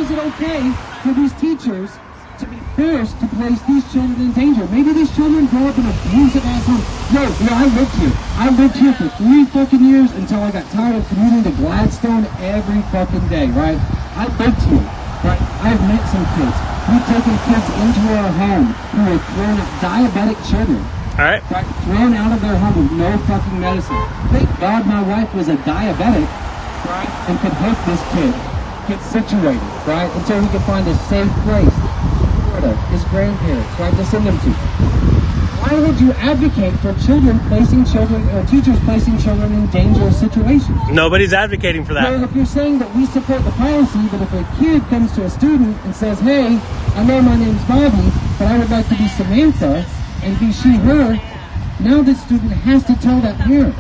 is it okay for these teachers to be forced to place these children in danger? Maybe these children grow up in abusive assholes. No, I lived here. I lived here for 3 fucking years until I got tired of commuting to Gladstone every fucking day, right? I lived here, right? I've met some kids. We've taken kids into our home who were thrown out, diabetic children. All right. Right? Thrown out of their home with no fucking medicine. Thank God my wife was a diabetic, right? And could help this kid get situated, right? Until he could find a safe place. Florida, his grandparents, right? To send them to. Why would you advocate for teachers placing children in dangerous situations? Nobody's advocating for that. Well, if you're saying that we support the policy, but if a kid comes to a student and says, hey, I know my name's Bobby, but I would like to be Samantha, and be she, her, now the student has to tell that parent.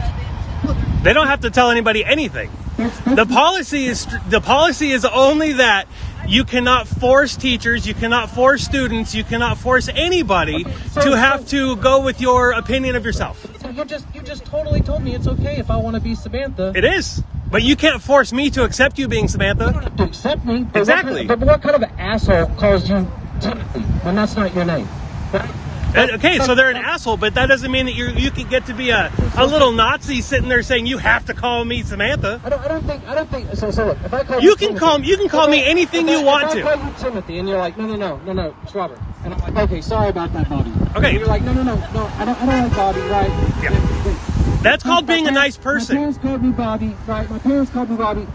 They don't have to tell anybody anything. The policy is only that you cannot force teachers, you cannot force students, you cannot force anybody to have to go with your opinion of yourself. So you just totally told me it's okay if I want to be Samantha. It is. But you can't force me to accept you being Samantha. You don't have to accept me. Exactly. But what kind of an asshole calls you Timothy when that's not your name? Right? Okay, so they're an asshole, but that doesn't mean that you can get to be a little Nazi sitting there saying you have to call me Samantha. I don't think. So look, if I call you can call me anything you want to. If I call you Timothy, and you're like, no, it's Robert, and I'm like, okay, sorry about that, Bobby. Okay. And you're like, no, I don't like Bobby, right? Yeah. That's called being a nice person. My parents called me Bobby, right? My parents called me Bobby.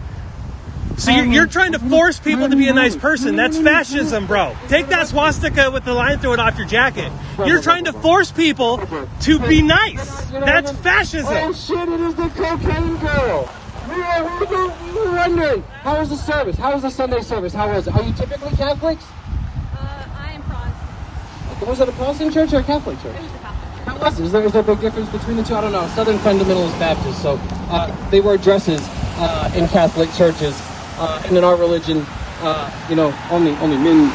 So you're trying to force people to be a nice person. That's fascism, bro. Take that swastika with the line, throw it off your jacket. You're trying to force people to be nice. That's fascism. Oh shit, it is the cocaine girl. We were wondering, how was the service? How was the Sunday service? How was it? Are you typically Catholics? I am Protestant. Was it a Protestant church or a Catholic church? It was a Catholic. How was it? Is there a big difference between the two? I don't know. Southern Fundamentalist Baptist, so they wear dresses in Catholic churches. And in our religion, only men.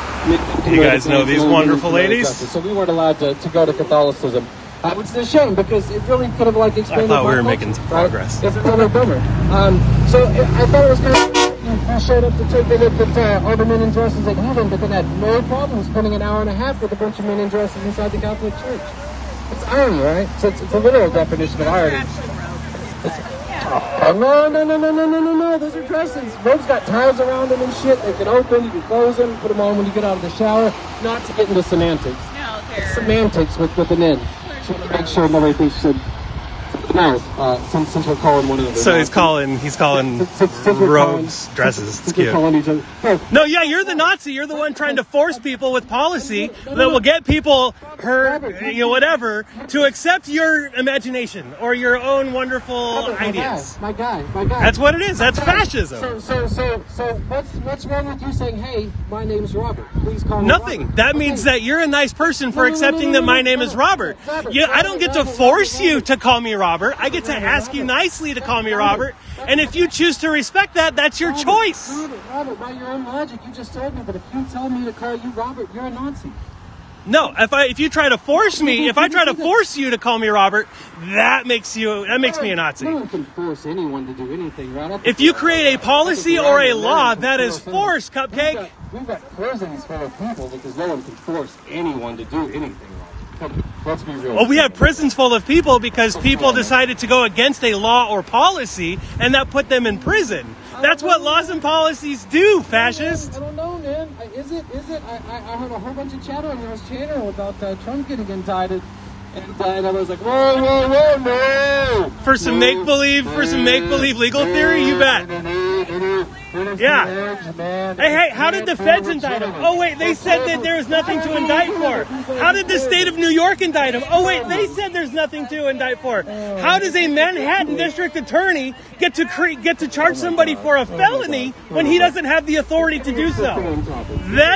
You guys know these wonderful ladies? So we weren't allowed to go to Catholicism. Which is a shame because it really could have explained. I thought we were making some progress. Right? It's another bummer. So I thought it was kind of. I showed up to take a look at all the men in dresses at heaven, but then had no problem spending an hour and a half with a bunch of men in dresses inside the Catholic Church. It's irony, right? So it's a literal definition of irony. No, those are dresses. Robes got ties around them and shit. They can open, you can close them, put them on when you get out of the shower. Not to get into semantics. No, they're... Semantics with an N. Just want to make sure nobody thinks you said... No, since we're calling one of them. So he's calling robes dresses. It's cute. No, yeah, you're the Nazi. You're the one trying to force people with policy that will get people hurt, whatever, to accept your imagination or your own wonderful ideas. My guy. That's what it is. That's fascism. So what's wrong with you saying, hey, my name's Robert? Please call me Nothing. Robert. That means that you're a nice person for accepting that my name is Robert. I don't get to force you to call me Robert. I get to ask you nicely to call me Robert. And if you choose to respect that, that's your choice. Robert, by your own logic, you just told me that if you tell me to call you Robert, you're a Nazi. No, if you try to force me, if I try to force you to call me Robert, that makes me a Nazi. No one can force anyone to do anything, right? If you create a policy or a law, that is force, Cupcake. We've got prisons full of people because no one can force anyone to do anything wrong. Let's be real. Well, we have prisons full of people because people decided to go against a law or policy, and that put them in prison. That's what laws and policies do, fascist. I don't know, man. Is it? I heard a whole bunch of chatter on your channel about Trump getting indicted. And I was like, whoa, no! For some make-believe legal theory, you bet. Yeah. Hey, how did the feds indict him? Oh, wait, they said that there was nothing to indict for. How did the state of New York indict him? Oh, wait, they said there's nothing to indict for. How does a Manhattan district attorney get to charge somebody for a felony when he doesn't have the authority to do so? That's